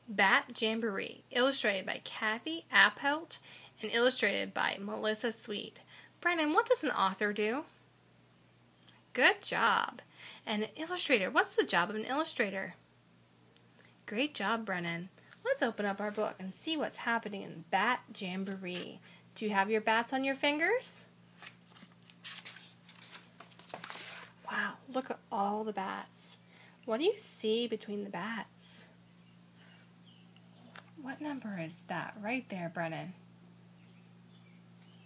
Bat Jamboree, illustrated by Kathy Appelt and illustrated by Melissa Sweet. Brennan, what does an author do? Good job. And an illustrator, what's the job of an illustrator? Great job, Brennan. Let's open up our book and see what's happening in Bat Jamboree. Do you have your bats on your fingers? Wow, look at all the bats. What do you see between the bats? What number is that right there, Brennan?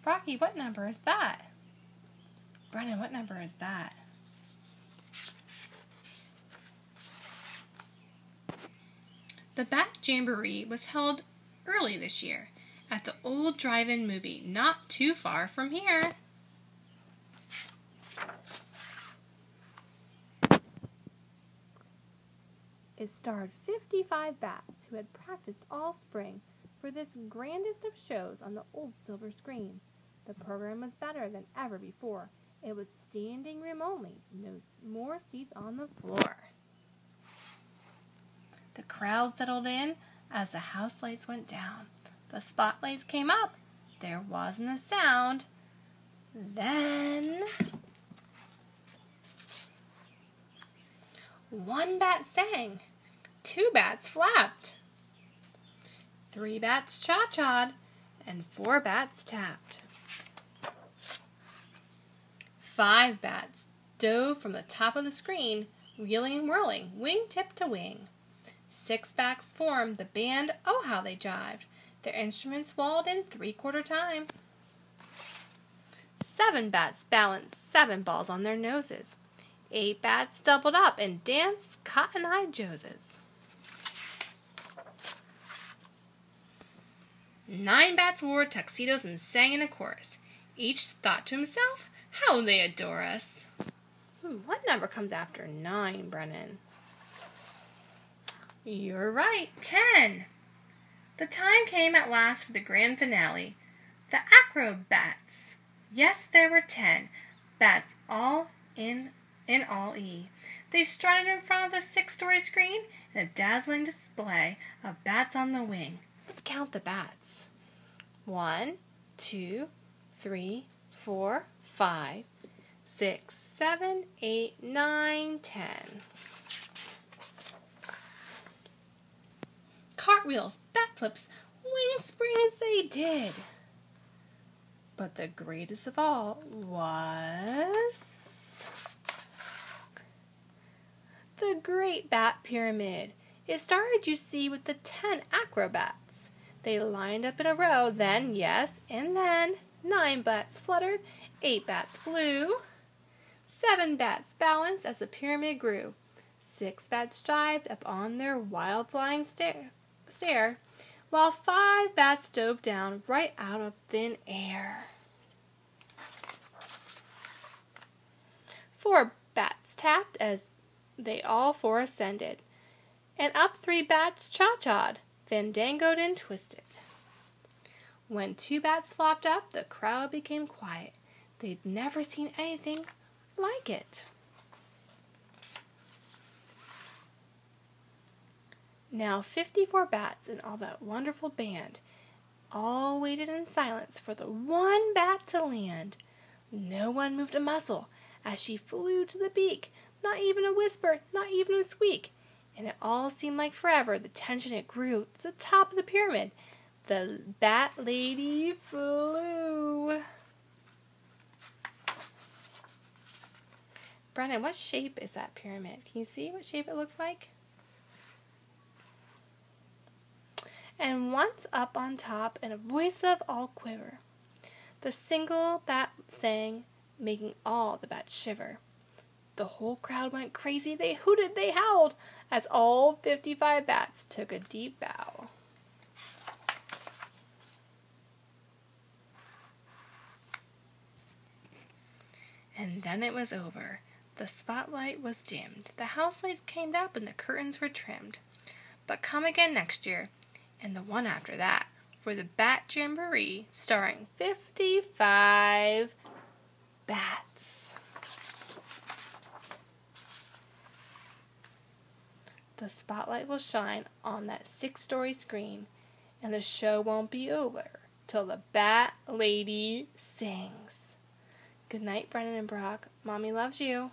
Rocky, what number is that? Brennan, what number is that? The Bat Jamboree was held early this year at the old drive-in movie not too far from here. It starred 55 bats who had practiced all spring for this grandest of shows on the old silver screen. The program was better than ever before. It was standing room only, no more seats on the floor. The crowd settled in as the house lights went down. The spotlights came up. There wasn't a sound. Then one bat sang. 2 bats flapped. 3 bats cha-cha'd. And 4 bats tapped. 5 bats dove from the top of the screen, wheeling and whirling, wing-tip to wing. 6 bats formed the band, oh how they jived. Their instruments walled in 3/4 time. 7 bats balanced 7 balls on their noses. 8 bats doubled up and danced cotton-eye Joses. 9 bats wore tuxedos and sang in a chorus. Each thought to himself, how they adore us. What number comes after 9, Brennan? You're right, 10. The time came at last for the grand finale. The acrobats. Yes, there were 10 bats, all in all E. They strutted in front of the 6-story screen in a dazzling display of bats on the wing. Let's count the bats. 1, 2, 3, 4, 5, 6, 7, 8, 9, 10. Cartwheels, backflips, wing springs they did. But the greatest of all was the Great Bat Pyramid. It started, you see, with the 10 acrobats. They lined up in a row, then, yes, and then 9 bats fluttered, 8 bats flew, 7 bats balanced as the pyramid grew, 6 bats jived up on their wild flying stair, while 5 bats dove down right out of thin air. 4 bats tapped as they all 4 ascended, and up 3 bats cha-cha'd, fandangoed and twisted. When 2 bats flopped up, the crowd became quiet. They'd never seen anything like it. Now 54 bats and all that wonderful band all waited in silence for the one bat to land. No one moved a muscle as she flew to the beak, not even a whisper, not even a squeak. And it all seemed like forever. The tension, it grew to the top of the pyramid. The bat lady flew. Brennan, what shape is that pyramid? Can you see what shape it looks like? And once up on top, in a voice of all quiver, the single bat sang, making all the bats shiver. The whole crowd went crazy. They hooted, they howled, as all 55 bats took a deep bow. And then it was over. The spotlight was dimmed. The house lights came up and the curtains were trimmed. But come again next year, and the one after that, for the Bat Jamboree, starring 55 bats. the spotlight will shine on that 6-story screen, and the show won't be over till the Bat Lady sings. Good night, Brennan and Brock. Mommy loves you.